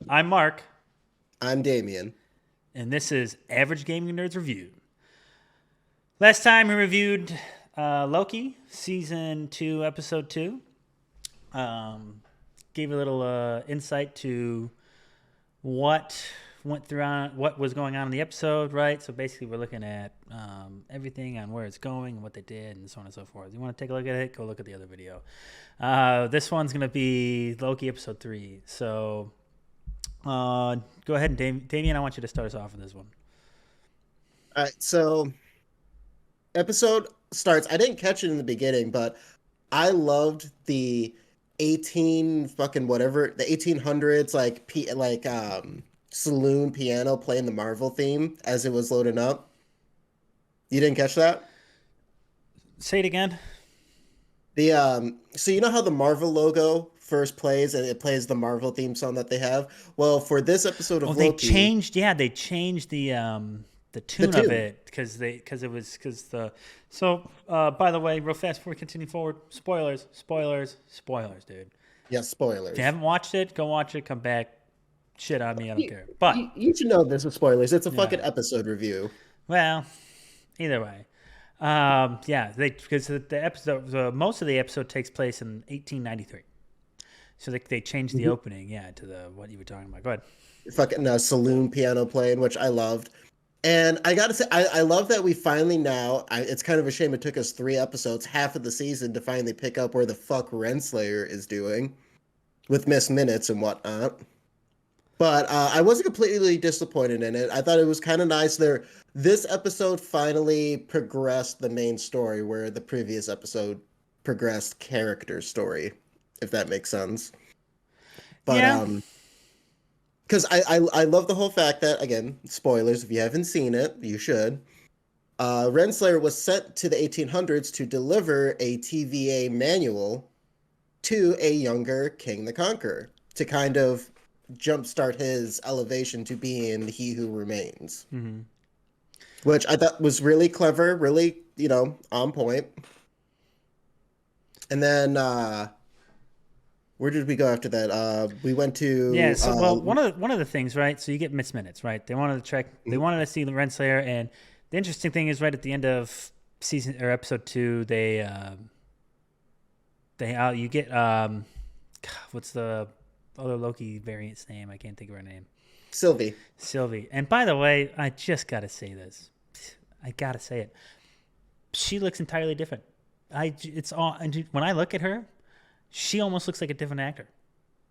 I'm Mark, I'm Damien. and this is Average Gaming Nerds Reviewed. Last time we reviewed Loki, Season 2, Episode 2. Gave a little insight to what went through on what was going on in the episode, right? So basically, we're looking at everything on where it's going and what they did, and so on and so forth. You want to take a look at it? Go look at the other video. This one's going to be Loki Episode 3. So go ahead and Damien, I want you to start us off with this one. All right, so episode starts. I didn't catch it in the beginning, but I loved the 1800s saloon piano playing the Marvel theme as it was loading up. You didn't catch that? Say it again. So you know how the Marvel logo first plays and it plays the Marvel theme song that they have? Well, for this episode Oh, of they Loki, changed. Yeah, they changed the the tune of tune. it because the. So by the way, real fast before we continue forward, spoilers, dude. Yeah, If you spoilers. haven't watched it, go watch it. Come back, shit on me. I don't You, care. But you should know this is spoilers. It's a fucking yeah, episode review. well, either way, yeah, they because the episode, most of the episode takes place in 1893. So they changed the Mhm. opening, yeah, to the what you were talking about. Go ahead. Fucking saloon piano playing, which I loved. And I gotta say, I love that we finally now. It's kind of a shame it took us 3 episodes, half of the season, to finally pick up where the fuck Renslayer is doing with Miss Minutes and whatnot. But I wasn't completely disappointed in it. I thought it was kind of nice. This episode finally progressed the main story, where the previous episode progressed character story, if that makes sense. But Yeah, because I love the whole fact that, again, spoilers, if you haven't seen it, you should. Renslayer was sent to the 1800s to deliver a TVA manual to a younger King the Conqueror to kind of jumpstart his elevation to being He Who Remains, hmm which I thought was really clever, really, on point. And then where did we go after that? We went yeah. to So well, one of the things, right? So you get Miss Minutes, right? They wanted to check. They wanted to see the Renslayer, and the interesting thing is, right at the end of season or episode 2, they you get what's the other Loki variant's name? I can't think of her name. Sylvie. Sylvie. And by the way, I just gotta say this. I gotta say it. She looks entirely different. It's all and when I look at her, she almost looks like a different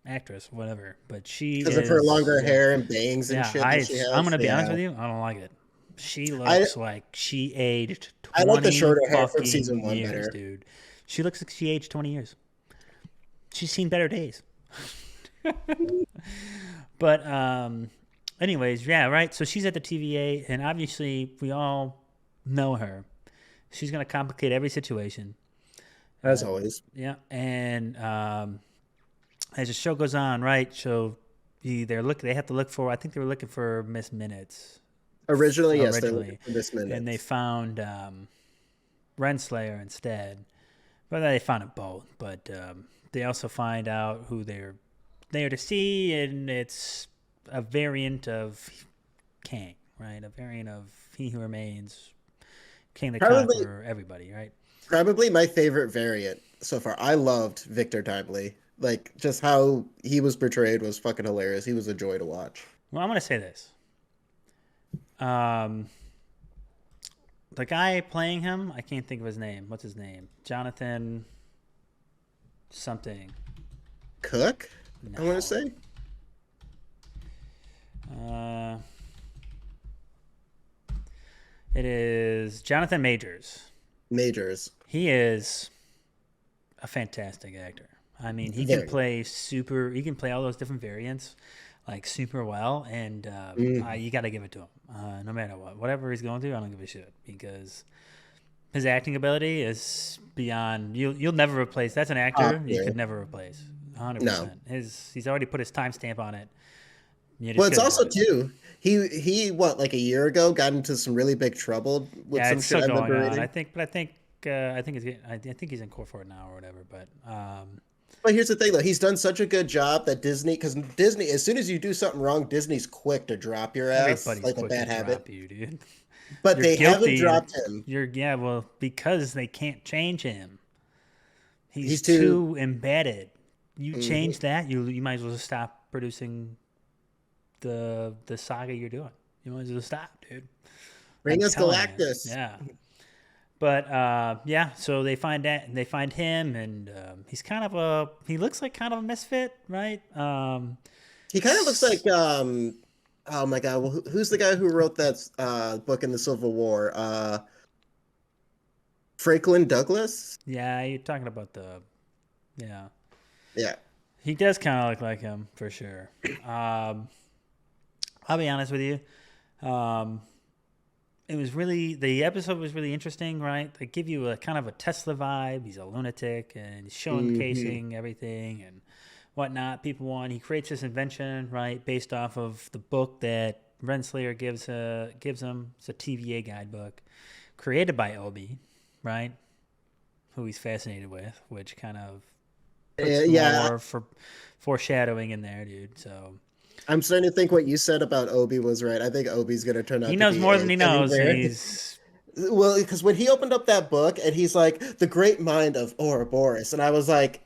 actress, whatever. But she Because of her is, longer yeah, hair and bangs and yeah. shit that she I'm has. gonna be honest Yeah. with you. I don't like it. She I looks like she aged I like the 20 shorter hair from fucking season one years, better. dude. She looks like she aged 20 years. She's seen better days. But anyways, yeah, right. So she's at the TVA, and obviously we all know her. She's gonna complicate every situation. As always. Yeah, and as the show goes on, right? So they have to look for. I think they were looking for Miss Minutes Originally, yes, they're looking originally, for this and they minutes. found Renslayer instead. Well, they found them both, but they also find out who they're there to see, and it's a variant of Kang, right? A variant of He Who Remains, King the Probably, Conqueror, everybody, right? probably my favorite variant so far. I loved Victor Timely. Like, just how he was portrayed was fucking hilarious. He was a joy to watch. Well, I'm gonna say this. Um, the guy playing him, I can't think of his name. What's his name? Jonathan something. Cook, I want to No. say. Uh, it is Jonathan Majors. Majors. He is a fantastic actor. I mean, he can Very. play super. He can play all those different variants like super well, and Mm. you got to give it to him. No matter what, whatever he's going through, I don't give a shit because his acting ability is beyond. You'll never replace. That's an actor you Yeah. could never replace. No. 100%. He's already put his timestamp on it. You Well, just it's couldn't do also it. too. He what, like a year ago got into some really big trouble with Yeah, some it's shit still I going remember on. reading. I think he's I think he's in court for it now or whatever. But But here's the thing, though. He's done such a good job that Disney, because Disney, as soon as you do something wrong, Disney's quick to drop your ass, Everybody's like a quick to bad habit. drop you, dude. But You're they haven't guilty. dropped him. Yeah, well, because they can't change him. He's He's too. too embedded. You change Mhm. that, you might as well just stop producing the saga you're doing. You might as well stop, dude. I'm Bring us telling you. Galactus. Yeah. But yeah, so they find him, and he's kind of he looks like kind of a misfit, right? He kind of looks like oh my god, well, who's the guy who wrote that book in the Civil War? Franklin Douglas? Yeah, you're talking about yeah. Yeah. He does kind of look like him for sure. I'll be honest with you. Um, it was really the episode was really interesting, right? They give you a kind of a Tesla vibe. He's a lunatic and he's Hmm. showcasing everything and whatnot. People want. He creates this invention, right, based off of the book that Renslayer gives him. It's a TVA guidebook created by Obi, right? Who he's fascinated with, which kind of puts Yeah, more for foreshadowing in there, dude. So I'm starting to think what you said about Obi was right. I think Obi's going to turn he out to knows be more than he knows. everywhere. He's Well, because when he opened up that book and he's like, the great mind of Ouroboros, and I was like,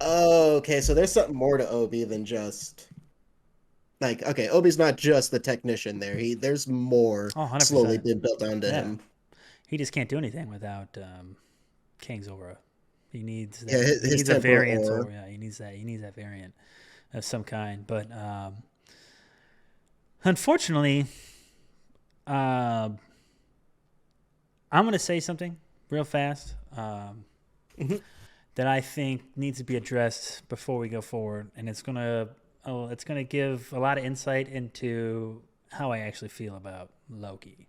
oh, okay, so there's something more to Obi than just like, okay, Obi's not just the technician there. There's more oh, slowly 100%. being built onto Yeah. him. He just can't do anything without King's aura. He needs Yeah, that. He his needs a temporal variant aura. aura. Yeah, he needs that. He needs that variant of some kind. But unfortunately, uh, I'm going to say something real fast Mhm. that I think needs to be addressed before we go forward, and it's gonna give a lot of insight into how I actually feel about Loki,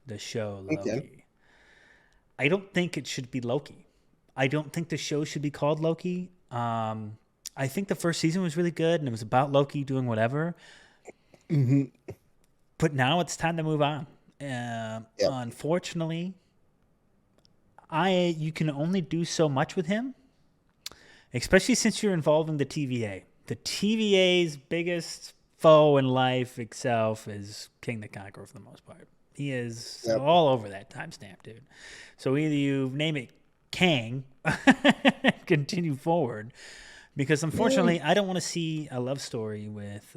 the show Okay. Loki. I don't think it should be Loki. I don't think the show should be called Loki. I think the first season was really good and it was about Loki doing whatever, Hmm. but now it's time to move on. Yep. Unfortunately, I you can only do so much with him, especially since you're involving the TVA. The TVA's biggest foe in life itself is King the Conqueror for the most part. He is Yep. all over that timestamp, dude. So either you name it Kang, continue forward, because unfortunately, I don't want to see a love story with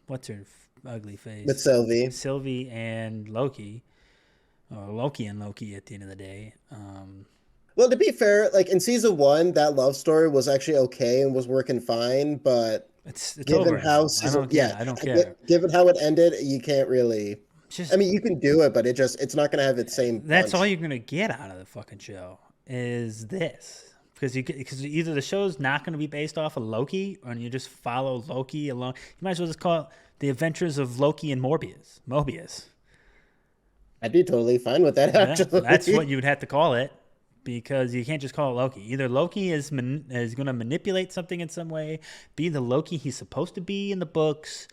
what's her ugly With face, Sylvie. Sylvie and Loki, or Loki and Loki at the end of the day. Well, to be fair, like in season one, that love story was actually okay and was working fine, but It's given over how now. I season, don't get yeah, it. I don't care. given how it ended, you can't really. I Just mean, you can do it, but it's not going to have its same that's all punch. you're gonna get out of the fucking show is this because either the show's not going to be based off of Loki or you just follow Loki along. You might as well just call it the Adventures of Loki and Mobius. I'd be totally fine with that, Yeah, that's what actually. you would have to call it because you can't just call it Loki. Either Loki is going to manipulate something in some way, be the Loki he's supposed to be in the books,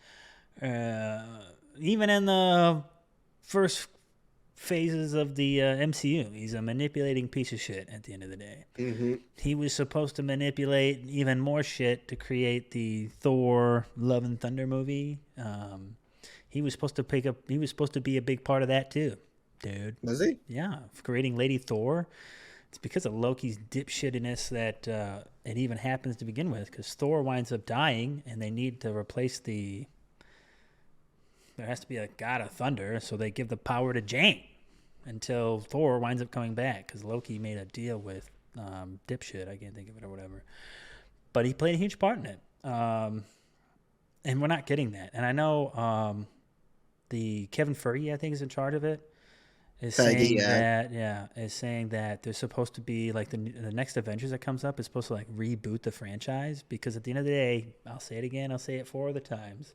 uh, even in the first phases of the MCU. He's a manipulating piece of shit at the end of the day. Hmm. He was supposed to manipulate even more shit to create the Thor Love and Thunder movie. He was supposed to pick up. He was supposed to be a big part of that too, dude. Was he? Yeah, creating Lady Thor. It's because of Loki's dipshittiness that it even happens to begin with. Because Thor winds up dying, and they need to replace the. There has to be a god of thunder, so they give the power to Jane until Thor winds up coming back. Because Loki made a deal with dipshit. I can't think of it or whatever. But he played a huge part in it. And we're not getting that. And I know the Kevin Feige, I think, is in charge of it. Is Feige, saying yeah. that is saying that there's supposed to be like the next Avengers that comes up is supposed to like reboot the franchise because at the end of the day, I'll say it again, I'll say it 4 other times.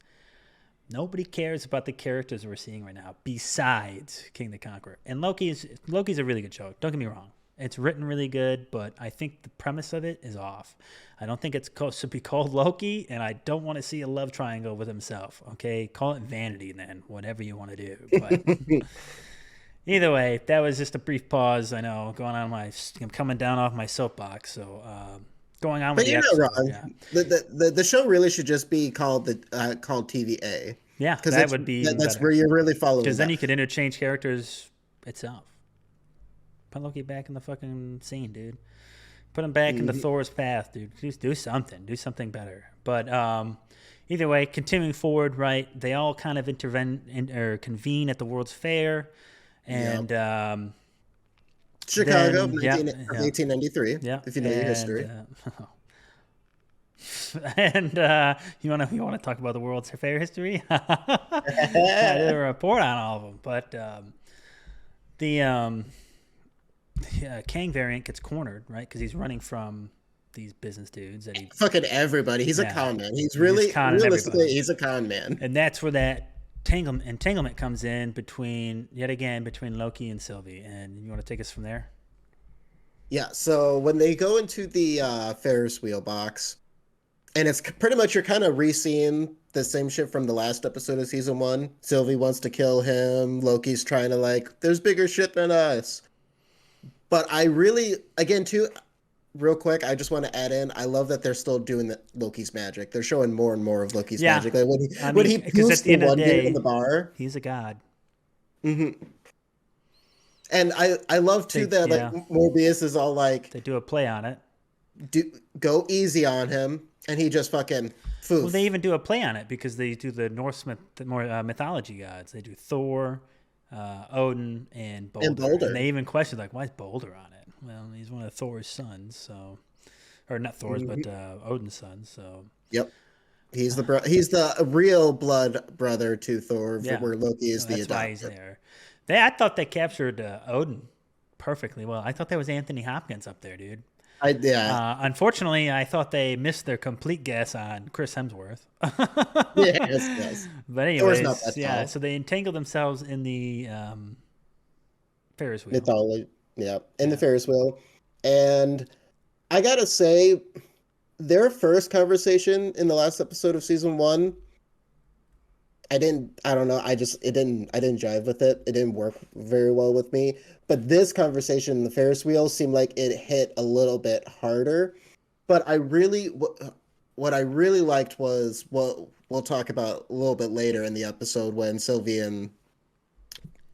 Nobody cares about the characters we're seeing right now besides King the Conqueror. And Loki's a really good show. Don't get me wrong. It's written really good, but I think the premise of it is off. I don't think it's supposed to be called Loki, and I don't want to see a love triangle with himself. Okay, call it vanity then, whatever you want to do. But either way, that was just a brief pause. I know going on I'm coming down off my soapbox. So going on with But the you're not episode. wrong. Yeah, The show really should just be called TVA, yeah, because that would be even that's better where you're really following because then that. you could interchange characters itself. Put Loki back in the fucking scene, dude. Put him back into Mhm. Thor's path, dude. Just do something. Do something better. But either way, continuing forward, right? They all kind of or convene at the World's Fair, Yep. and Chicago of then yeah, yeah, 1893, yeah, if you know your and history. you want to talk about the World's Fair history? I did a report on all of them, but the Kang variant gets cornered, right? Because he's running from these business dudes that he, Fucking everybody. He's a yeah, con man. He's he's just really, conning realistically, everybody, he's a con man. and that's where that entanglement comes in between Loki and Sylvie. And you want to take us from there? Yeah. So when they go into the Ferris wheel box, and it's pretty much you're kind of re-seeing the same shit from the last episode of season one. Sylvie wants to kill him. Loki's trying to like, there's bigger shit than us. But I really, again, too, real quick, I just want to add in. I love that they're still doing Loki's magic. They're showing more and more of Loki's Yeah, magic. Like I when mean, he because at poofs the the end of the one dude in day, the bar. he's a god. Hmm. And I love too that like Yeah, Morbius is all like, they do a play on it. go easy on him, and he just fucking Well, they foof. even do a play on it because they do the Norse mythology gods. They do Thor, Odin, and And Boulder, and Boulder. they even question like, why is Boulder on it? Well, he's one of Thor's sons, so or not Thor's, but Hmm. Odin's sons. So Yep. He's the real blood brother to Thor, yeah, where Loki so is the that's why he's adopted. there. I thought they captured Odin perfectly well. I thought that was Anthony Hopkins up there, dude. Yeah. Unfortunately, I thought they missed their complete guess on Chris Hemsworth. Yes, yes. But Thor's not anyways, that yeah. tall. So they entangle themselves in the Ferris wheel. Mythology. Yeah, in the Yeah. Ferris wheel. And I gotta say, their first conversation in the last episode of season one, I don't know, I didn't jive with it. It didn't work very well with me. But this conversation in the Ferris wheel seemed like it hit a little bit harder. But what I really liked was what we'll talk about a little bit later in the episode when Sylvie and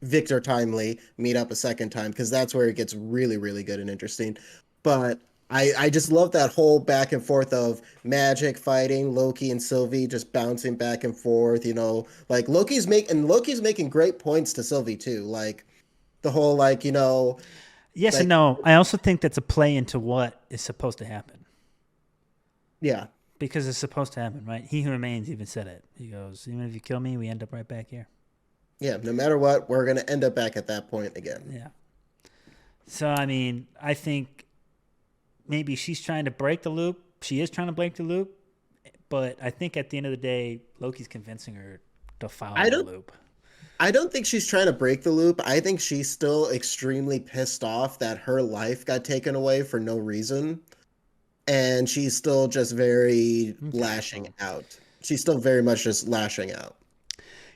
Victor Timely meet up a second time, because that's where it gets really, really good and interesting. But I just love that whole back and forth of magic fighting, Loki and Sylvie just bouncing back and forth, like Loki's making great points to Sylvie too. Like the whole Yes and like no. I also think that's a play into what is supposed to happen yeah. because it's supposed to happen, right? He who remains even said it. He goes, even if you kill me, we end up right back here. Yeah, no matter what, we're gonna end up back at that point again. Yeah. So I mean, I think maybe she's trying to break the loop. She is trying to break the loop, but I think at the end of the day, Loki's convincing her to follow I the don't loop. I don't think she's trying to break the loop. I think she's still extremely pissed off that her life got taken away for no reason. And she's still just very Okay. lashing Well, out. She's still very much just lashing out.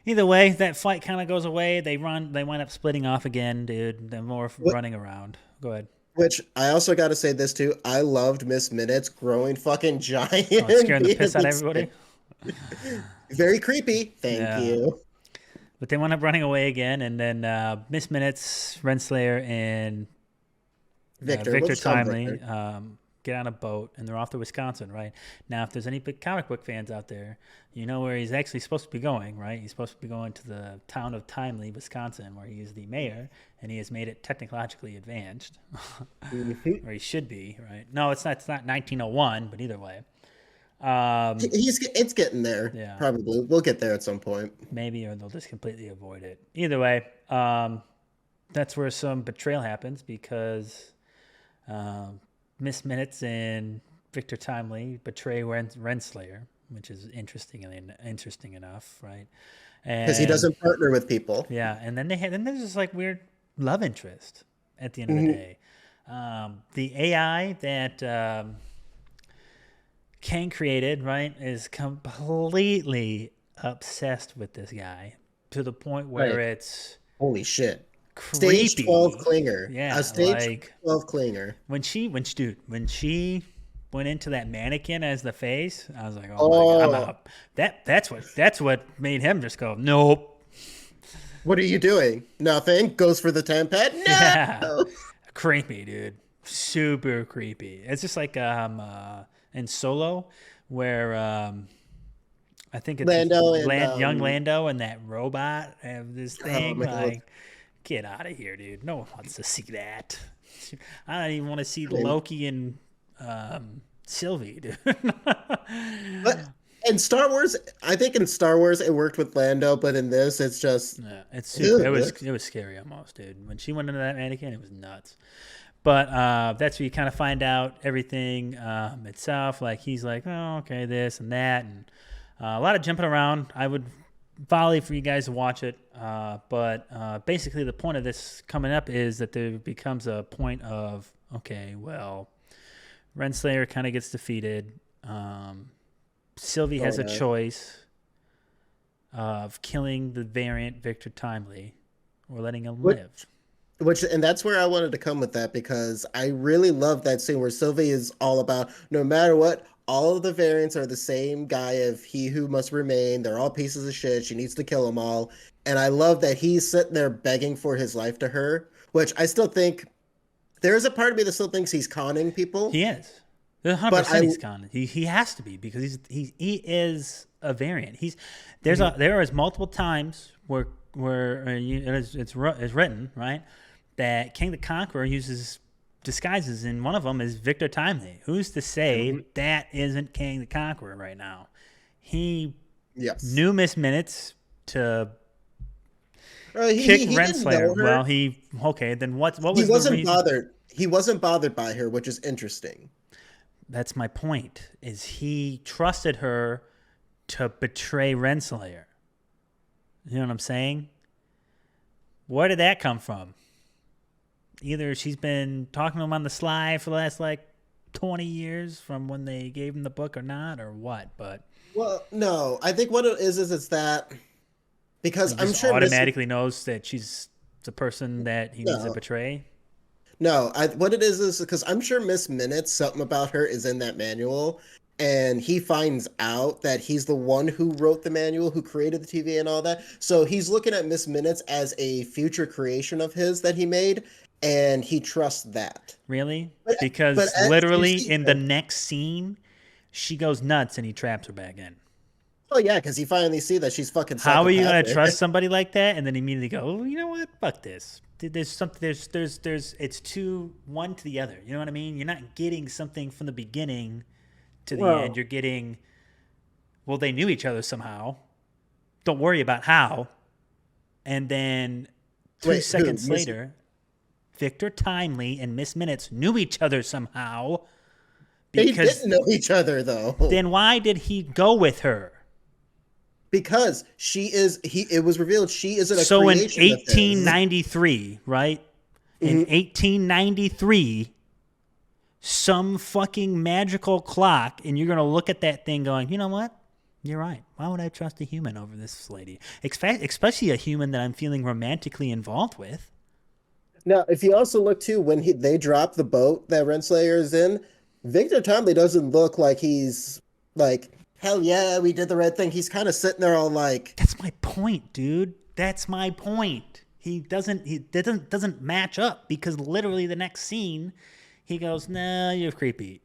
either way, that fight kind of goes away. They run. They wind up splitting off again, dude. They're more running around. Go ahead. Which I also got to say this too. I loved Miss Minutes growing fucking giant. Oh, it's scaring the being a piss out of big everybody. Very creepy. Thank Yeah. you. But they wind up running away again, and then Miss Minutes, Renslayer, and Victor. We'll Victor just call him Timely Victor. get on a boat, and they're off to Wisconsin, right? Now, if there's any big comic book fans out there, you know where he's actually supposed to be going, right? He's supposed to be going to the town of Timely, Wisconsin, where he is the mayor, and he has made it technologically advanced, Mhm. or he should be, right? No, it's not. It's not 1901, but either way, It's getting there. yeah, Probably. We'll get there at some point. maybe, or they'll just completely avoid it. Either way, that's where some betrayal happens because um, Miss Minutes and Victor Timely betray Renslayer, which is interesting enough, right? Because he And doesn't partner with people. yeah, and then there's this like weird love interest at the end of the Mhm. day. The AI that Kang created, right, is completely obsessed with this guy to the point where Right. it's Holy shit. Stage 12 creepy. clinger. A Yeah, stage like 12 clinger. when she went into that mannequin as the face, I was like, oh my god, I'm Oh, out. That's what made him just go, nope. what are you doing? Nothing. Goes for the tempad. Yeah, No. creepy, dude. Super creepy. It's just like in Solo, where I think it's Lando and Young Lando and that robot have this oh thing. my god. Like, get out of here, dude. No one wants to see that. I don't even want to see I mean, Loki and Sylvie, dude. but in Star Wars, I think in Star Wars it worked with Lando, but in this it's just Yeah, it's super. ugh. It was scary almost, dude. When she went into that mannequin, it was nuts. But that's where you kind of find out everything itself. Like he's like, oh, okay, this and that, and a lot of jumping around. I would volley for you guys to watch it. But basically, the point of this coming up is that there becomes a point of, okay, well, Renslayer kind of gets defeated. Sylvie Oh has a yeah. choice of killing the variant Victor Timely or letting him What live. Which and that's where I wanted to come with that because I really love that scene where Sylvie is all about no matter what, all of the variants are the same guy of he who must remain. They're all pieces of shit. She needs to kill them all. And I love that he's sitting there begging for his life to her, which I still think there is a part of me that still thinks he's conning people. He is. 100% But I he's con. He has to be because he is a variant. Mhm. There is multiple times where it's written right that King the Conqueror uses disguises, and one of them is Victor Timely. Who's to say Mhm. that isn't King the Conqueror right now? He Yes. knew Miss Minutes to He, kick he didn't Renslayer. know Well, her. he okay. Then what He was the wasn't reason? bothered. He wasn't bothered by her, which is interesting. That's my point. Is he trusted her to betray Renslayer? You know what I'm saying? Where did that come from? Either she's been talking to him on the sly for the last like 20 years from when they gave him the book or not, or what? But Well, no, I think what it is it's that because he I'm just sure Miss automatically knows that she's the person that he needs to no, betray. no, what it is because I'm sure Miss Minutes, something about her is in that manual, and he finds out that he's the one who wrote the manual, who created the TV and all that. So he's looking at Miss Minutes as a future creation of his that he made, and he trusts that. Really? But Because as you literally see, in the next scene, she goes nuts and he traps her back in. oh yeah, because he finally see that she's fucking How are you gonna psychopathic. trust somebody like that and then immediately go, oh, you know what? Fuck this. There's something. There's. It's two one to the other. You know what I mean? You're not getting something from the beginning to the end. Well, You're getting. Well, they knew each other somehow. Don't worry about how. And then two wait, who? seconds later, Victor Timely and Miss Minutes knew each other somehow. They Because didn't know each other though. then why did he go with her? Because it was revealed she isn't a So in creation of his. 1893, right? In Mhm. 1893, some fucking magical clock, and you're going to look at that thing going, you know what? You're right. Why would I trust a human over this lady? Especially a human that I'm feeling romantically involved with. Now, if you also look too, when they drop the boat that Renslayer is in, Victor Tomley doesn't look like he's like, hell yeah, we did the right thing. He's kind of sitting there all like, That's my point, dude. That's my point. He doesn't match up because literally the next scene, he goes, "Nah, you're creepy."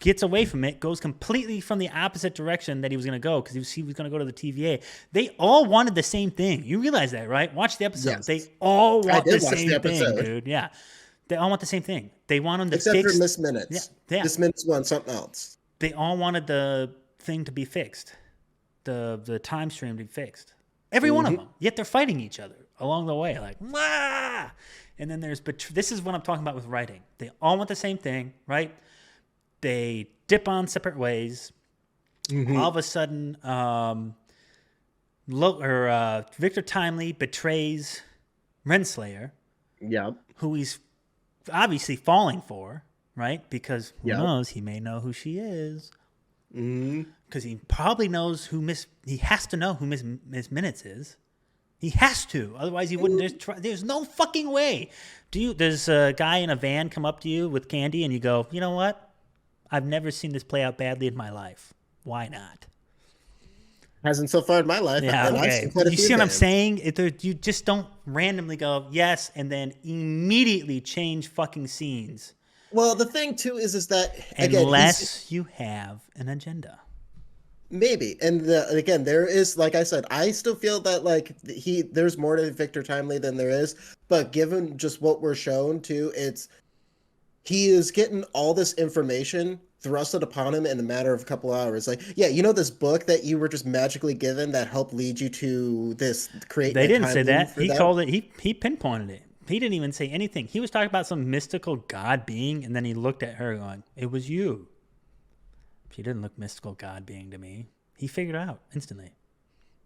Gets away from it, goes completely from the opposite direction that he was going to go because he was going to go to the TVA. They all wanted the same thing. You realize that, right? Watch the episode. yes, They all I want the did watch the same thing, episode, dude. Yeah. They all want the same thing. They want him to except for fix. Miss Yeah. Minutes. Yeah. Miss Minutes wants something else. They all wanted the thing to be fixed, the time stream to be fixed. Every one of Hmm. them. Yet they're fighting each other along the way, like Wah! And then there's this is what I'm talking about with writing. They all want the same thing, right? They dip on separate ways. Hmm. All of a sudden, Victor Timely betrays Renslayer, Yep. who he's obviously falling for, right? Because who Yep. knows? He may know who she is. Hmm. Because he probably knows he has to know who Miss Minutes is. He has to, otherwise he wouldn't just try. There's no fucking way. Does a guy in a van come up to you with candy and you go, you know what? I've never seen this play out badly in my life. Why not? Hasn't so far in my life, Yeah, and I've seen okay. quite a You few see what I'm things. saying? You just don't randomly go yes and then immediately change fucking scenes Well, the thing too is that again, he's unless you have an agenda. maybe, and again, there is, like I said, I still feel that like there's more to Victor Timely than there is, but given just what we're shown too, it's he is getting all this information thrusted upon him in a matter of a couple hours. Like, yeah, you know this book that you were just magically given that helped lead you to this creating They a didn't time say loop that. for He them. called it. He pinpointed it. He didn't even say anything. He was talking about some mystical god being, and then he looked at her going, "It was you." She didn't look mystical god being to me. He figured it out instantly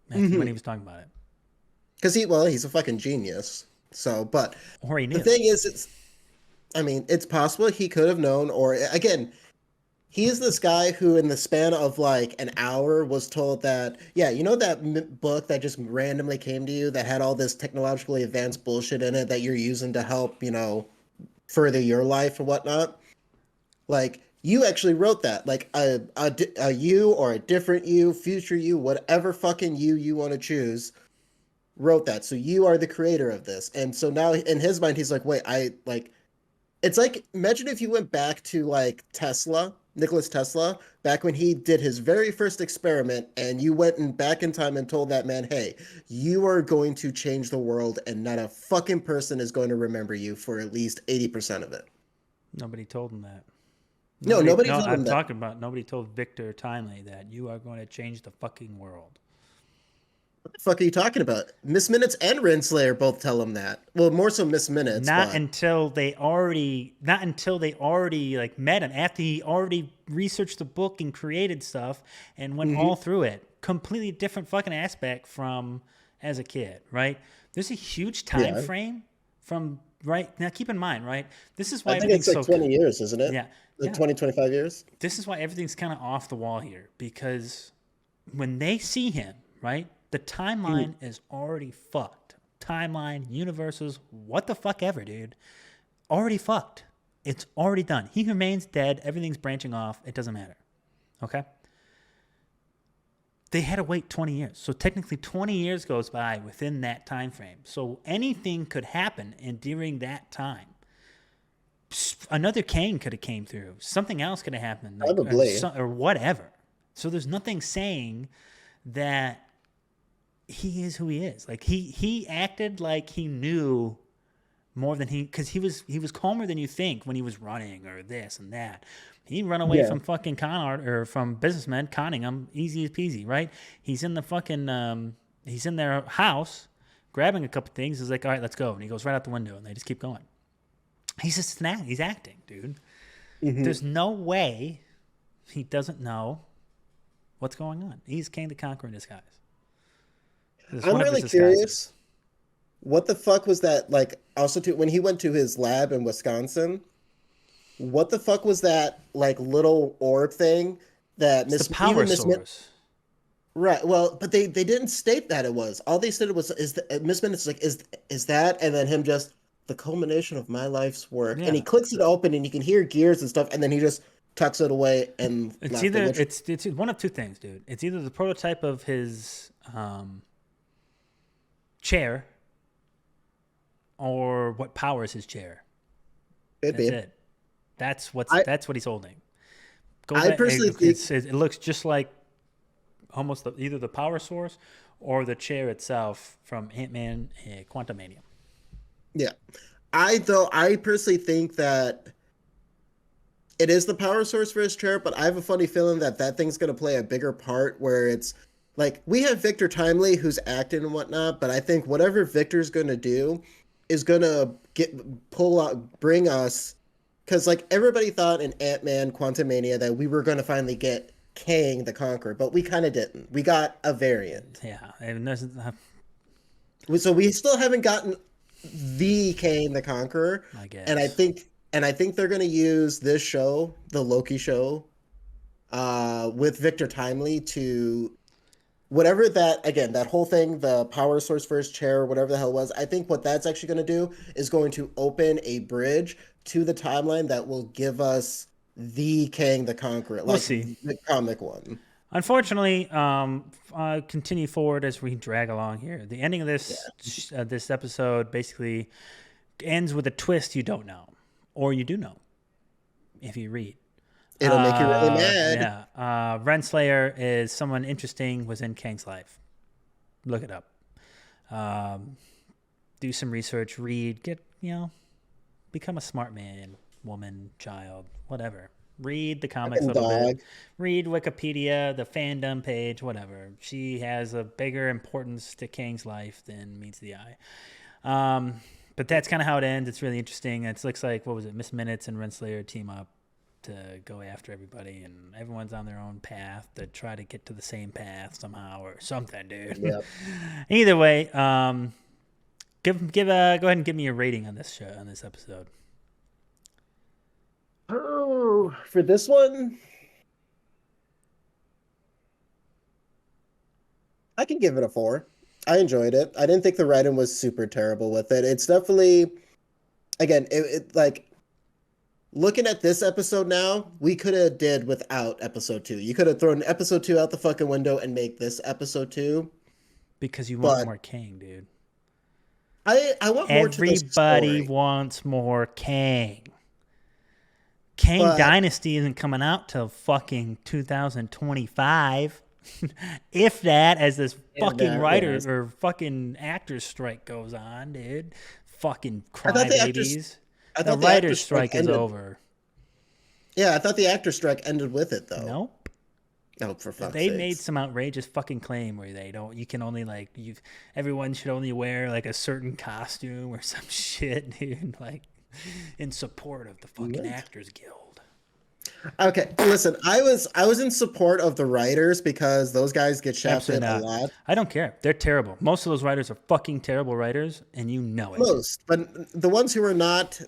when he was talking about it, Because he's a fucking genius. So, but or he the knew. thing is, I mean, it's possible he could have known, or again, he's this guy who, in the span of like an hour, was told that, yeah, you know that book that just randomly came to you that had all this technologically advanced bullshit in it that you're using to help, further your life or whatnot? Like, you actually wrote that. Like, a you or a different you, future you, whatever fucking you want to choose, wrote that. So you are the creator of this. And so now in his mind, he's like, wait, it's like, imagine if you went back to like Nikola Tesla, back when he did his very first experiment, and you went back in time and told that man, hey, you are going to change the world, and not a fucking person is going to remember you for at least 80% of it. Nobody told him that. No, Nobody. nobody No, told I'm him that. talking about nobody told Victor Timely that you are going to change the fucking world. What the fuck are you talking about? Miss Minutes and Renslayer both tell him that. Well, more so Miss Minutes, Not but until they already. Not until they already like met him. After he already researched the book and created stuff and went all mhm. through it. Completely different fucking aspect from as a kid, right? There's a huge time Yeah. frame from right now. Keep in mind, right? This is I why think it's everything's like so. 20 years, isn't it? Yeah, Like yeah. 20, 25 years? This is why everything's kind of off the wall here because when they see him, right, the Mm. timeline is already fucked. Timeline, universes, what the fuck ever, dude. Already fucked. It's already done. He remains dead. Everything's branching off. It doesn't matter. Okay? They had to wait 20 years. So technically 20 years goes by within that time frame. So anything could happen and during that time. Another Kane could have came through. Something else could have happened, like Probably. or whatever. So there's nothing saying that he is who he is. Like he acted like he knew more than because he was calmer than you think when he was running or this and that. He'd run away Yeah. from fucking con art or from businessmen conning him, easy as peasy, right? He's in the fucking he's in their house grabbing a couple things. He's like, all right, let's go, and he goes right out the window, and they just keep going. He's just an act. He's acting, dude. Hmm. There's no way he doesn't know what's going on. He's King the Conqueror in disguise. This is I'm one of his really disguises. curious. What the fuck was that like also to when he went to his lab in Wisconsin? What the fuck was that like little orb thing that It's the Miss power even Miss Min source. right, well, but they didn't state that it was. All they said was is Miss Minutes is like is that, and then him just the culmination of my life's work, and he Yeah, clicks it open and you can hear gears and stuff, and then he just tucks it away and it's left it, either which it's one of two things, dude. It's either the prototype of his chair or what powers his chair. could That's be. it. I That's what he's holding. Go I back. personally think It looks just like almost either the power source or the chair itself from Ant Man Quantumania. yeah. I personally think that it is the power source for his chair, but I have a funny feeling that that thing's going to play a bigger part where it's like we have Victor Timely who's acting and whatnot, but I think whatever Victor's going to do is going to pull out, bring us, because like everybody thought in Ant-Man Quantumania that we were going to finally get Kang the Conqueror, but we kind of didn't. We got a variant. Yeah, and there's, So we still haven't gotten the Kang the Conqueror, I and I guess. think and I think they're gonna use this show, the Loki show, with Victor Timely to whatever that again, that whole thing, the power source for his chair, whatever the hell it was. I think what that's actually gonna do is going to open a bridge to the timeline that will give us the Kang the Conqueror, We'll like see. the comic one. Unfortunately, continue forward as we drag along here. The ending of Yeah, this episode basically ends with a twist you don't know, or you do know if you read. it'll make you really mad. Yeah. Renslayer is someone interesting, was in Kang's life. Look it up. Um, do some research, read, become a smart man, woman, child, whatever. Read the comics a Fucking little bit. dog. Read Wikipedia, the fandom page, whatever. She has a bigger importance to Kang's life than meets the eye. But that's kind of how it ends. It's really interesting. It looks like, what was it, Miss Minutes and Renslayer team up to go after everybody, and everyone's on their own path to try to get to the same path somehow or something, dude. Yep. Either way, go ahead and give me a rating on this show, on this episode. Oh, for this one, I can give it a 4. I enjoyed it. I didn't think the writing was super terrible with it. It's definitely, again, it like looking at this episode now, we could have did without episode 2. You could have thrown episode 2 out the fucking window and make this episode 2. Because you want But more Kang, dude. I want more to this Everybody story. wants more Kang. Kang But Dynasty isn't coming out till fucking 2025. If that, as this Yeah, fucking that writer was. or fucking actors strike goes on, dude. Fucking I thought the actors crybabies. I The thought the writer's actors strike strike is ended. over. Yeah, I thought the actor strike ended with it though. Nope. Oh, for fuck's They made sakes. some outrageous fucking claim where they don't. You can only everyone should only wear like a certain costume or some shit, dude. Like in support of the fucking What? Actors Guild. Okay, listen, I was in support of the writers because those guys get shafted Absolutely a not. lot. I don't care. They're terrible. Most of those writers are fucking terrible writers, and you know it. Most, but the ones who are not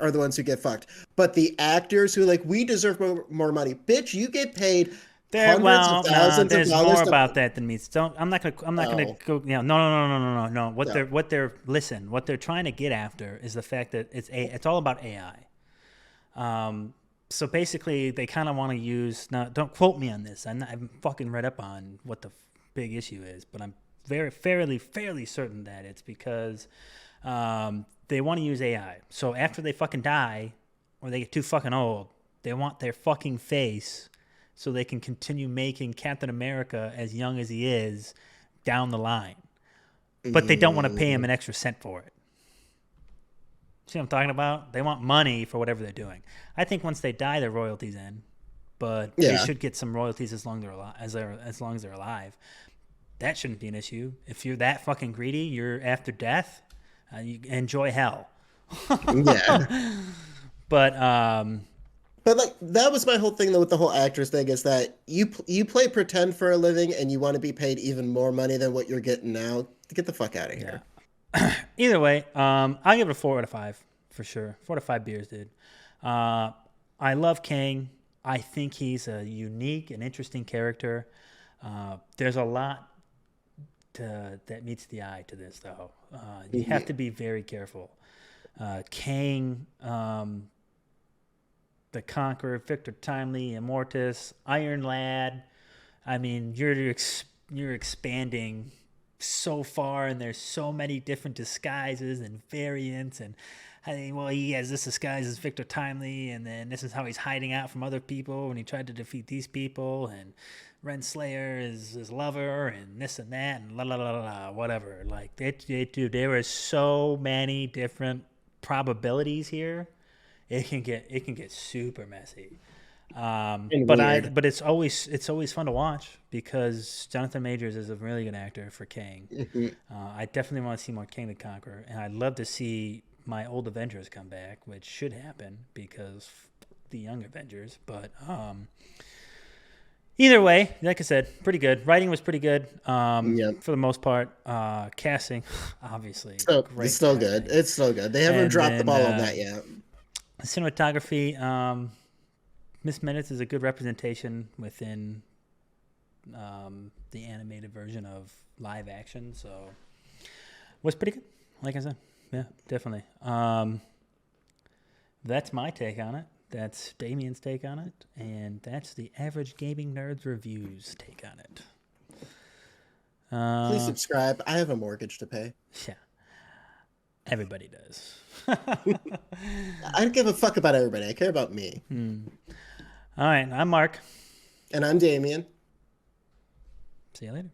are the ones who get fucked. But the actors who like we deserve more money. Bitch, you get paid hundreds of Nah, thousands of there's dollars more to about that than me. Don't. I'm not gonna oh, go. No, no, no, no, no, no, no. no. What they're trying to get after is the fact that it's all about AI. So basically, they kind of want to use. Now, don't quote me on this. I'm fucking read up on what the big issue is, but I'm fairly certain that it's because they want to use AI. So after they fucking die, or they get too fucking old, they want their fucking face so they can continue making Captain America as young as he is down the line. But they don't want to pay him an extra cent for it. See what I'm talking about? They want money for whatever they're doing. I think once they die, their royalties end, but they Yeah. should get some royalties as long as long as they're alive. That shouldn't be an issue. If you're that fucking greedy, you're after death. You enjoy hell. Yeah. But But like that was my whole thing though with the whole actors thing is that you play pretend for a living and you want to be paid even more money than what you're getting now. Get the fuck out of here. either way, I'll give it a 4 out of 5 for sure. 4 to 5 beers, dude. I love Kang. I think he's a unique and interesting character. There's a lot that meets the eye to this, though. You have to be very careful. Kang, the Conqueror, Victor Timely, Immortus, Iron Lad. I mean, you're expanding so far, and there's so many different disguises and variants. And I mean, well, he has this disguise as Victor Timely, and then this is how he's hiding out from other people when he tried to defeat these people. And Renslayer is his lover, and this and that, and la la la la, whatever. Like dude, there are so many different probabilities here. It can get super messy. And But weird. it's always fun to watch because Jonathan Majors is a really good actor for Kang. Mhm. I definitely want to see more Kang the Conqueror, and I'd love to see my old Avengers come back, which should happen because the young Avengers. But either way, like I said, pretty good. Writing was pretty good Yep. for the most part. Casting, obviously, So great it's still good. casting. It's still good. They haven't And dropped the then ball on that yet. cinematography. Miss Minutes is a good representation within the animated version of live action, so was pretty good. Like I said, yeah, definitely. That's my take on it. That's Damien's take on it, and that's the Average Gaming Nerds Reviews take on it. Please subscribe. I have a mortgage to pay. Yeah, everybody does. I don't give a fuck about everybody. I care about me. All right, I'm Mark. And I'm Damien. See you later.